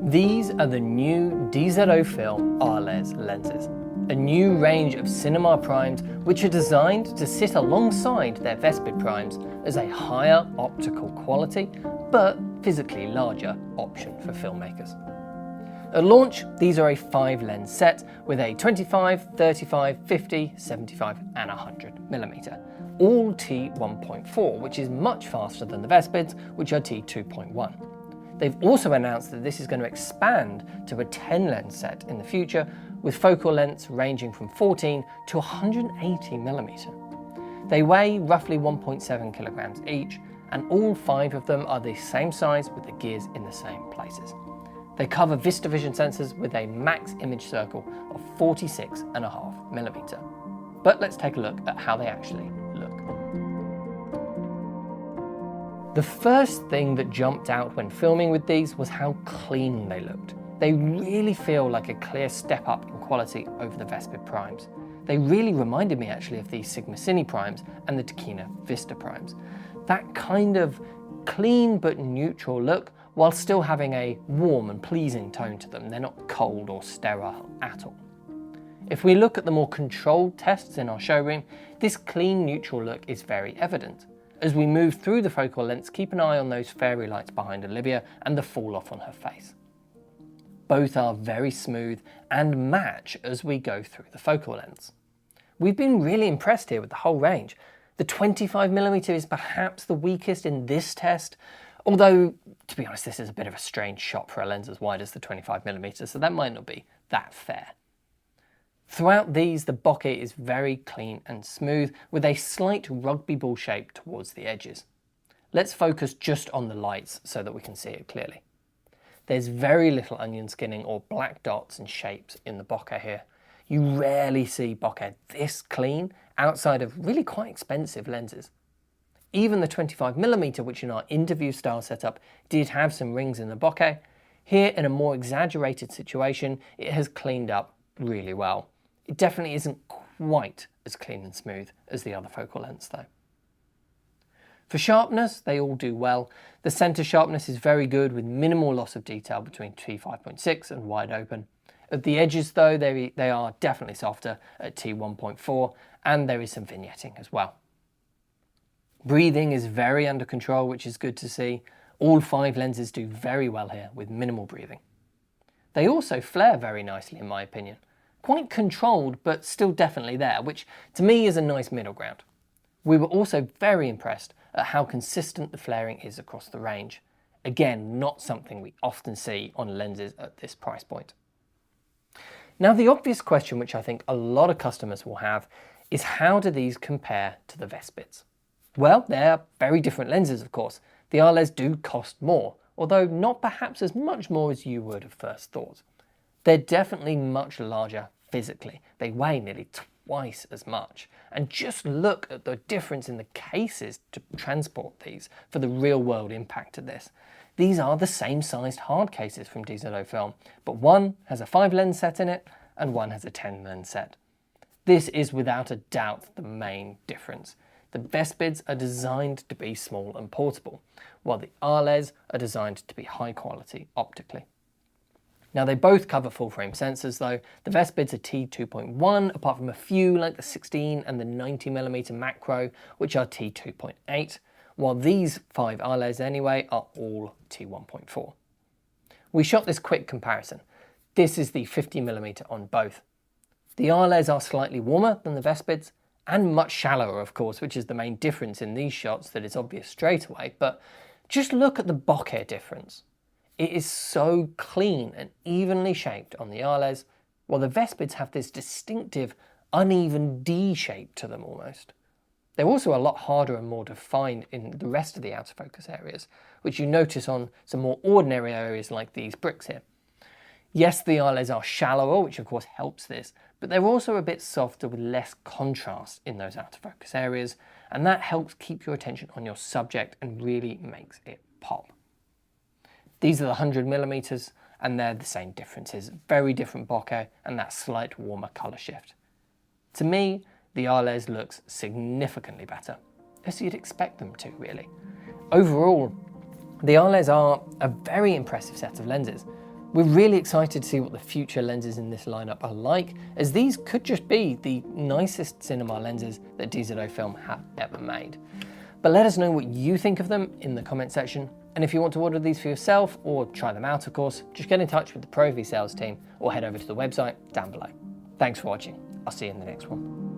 These are the new DZOFILM Arles lenses, a new range of cinema primes which are designed to sit alongside their Vespid primes as a higher optical quality but physically larger option for filmmakers. At launch, these are a 5-lens set with a 25, 35, 50, 75 and 100mm, all T1.4, which is much faster than the Vespids, which are T2.1. They've also announced that this is going to expand to a 10-lens set in the future, with focal lengths ranging from 14 to 180mm. They weigh roughly 1.7 kilograms each, and all 5 of them are the same size with the gears in the same places. They cover VistaVision sensors with a max image circle of 46.5mm. But let's take a look at how they actually look. The first thing that jumped out when filming with these was how clean they looked. They really feel like a clear step up in quality over the Vespid primes. They really reminded me actually of the Sigma Cine primes and the Tokina Vista primes. That kind of clean but neutral look, while still having a warm and pleasing tone to them. They're not cold or sterile at all. If we look at the more controlled tests in our showroom, this clean neutral look is very evident. As we move through the focal lengths, keep an eye on those fairy lights behind Olivia and the fall off on her face. Both are very smooth and match as we go through the focal lengths. We've been really impressed here with the whole range. The 25mm is perhaps the weakest in this test, although, to be honest, this is a bit of a strange shot for a lens as wide as the 25mm, so that might not be that fair. Throughout these, the bokeh is very clean and smooth, with a slight rugby ball shape towards the edges. Let's focus just on the lights so that we can see it clearly. There's very little onion skinning or black dots and shapes in the bokeh here. You rarely see bokeh this clean outside of really quite expensive lenses. Even the 25mm, which in our interview style setup did have some rings in the bokeh, here in a more exaggerated situation, it has cleaned up really well. It definitely isn't quite as clean and smooth as the other focal lengths though. For sharpness, they all do well. The center sharpness is very good with minimal loss of detail between T5.6 and wide open. At the edges though, they are definitely softer at T1.4, and there is some vignetting as well. Breathing is very under control, which is good to see. All 5 lenses do very well here with minimal breathing. They also flare very nicely in my opinion. Quite controlled, but still definitely there, which to me is a nice middle ground. We were also very impressed at how consistent the flaring is across the range. Again, not something we often see on lenses at this price point. Now the obvious question which I think a lot of customers will have is how do these compare to the Vespids? Well, they're very different lenses, of course. The Arles do cost more, although not perhaps as much more as you would have first thought. They're definitely much larger physically. They weigh nearly twice as much. And just look at the difference in the cases to transport these for the real world impact of this. These are the same sized hard cases from DZOFILM, but one has a 5-lens set in it and one has a 10-lens set. This is without a doubt the main difference. The Vespids are designed to be small and portable, while the Arles are designed to be high quality optically. Now they both cover full frame sensors though. The Vespids are T2.1, apart from a few like the 16 and the 90mm macro, which are T2.8, while these 5 Arles anyway are all T1.4. We shot this quick comparison. This is the 50mm on both. The Arles are slightly warmer than the Vespids, and much shallower of course, which is the main difference in these shots that is obvious straight away, but just look at the bokeh difference. It is so clean and evenly shaped on the Arles, while the Vespids have this distinctive uneven D shape to them almost. They're also a lot harder and more defined in the rest of the outer focus areas, which you notice on some more ordinary areas like these bricks here. Yes, the Arles are shallower, which of course helps this, but they're also a bit softer with less contrast in those outer focus areas, and that helps keep your attention on your subject and really makes it pop. These are the 100mm, and they're the same differences. Very different bokeh and that slight warmer colour shift. To me, the Arles looks significantly better, as you'd expect them to really. Overall, The Arles are a very impressive set of lenses. We're really excited to see what the future lenses in this lineup are like, as these could just be the nicest cinema lenses that DZOFILM have ever made. But let us know what you think of them in the comment section, and if you want to order these for yourself, or try them out of course, just get in touch with the ProAV sales team or head over to the website down below. Thanks for watching, I'll see you in the next one.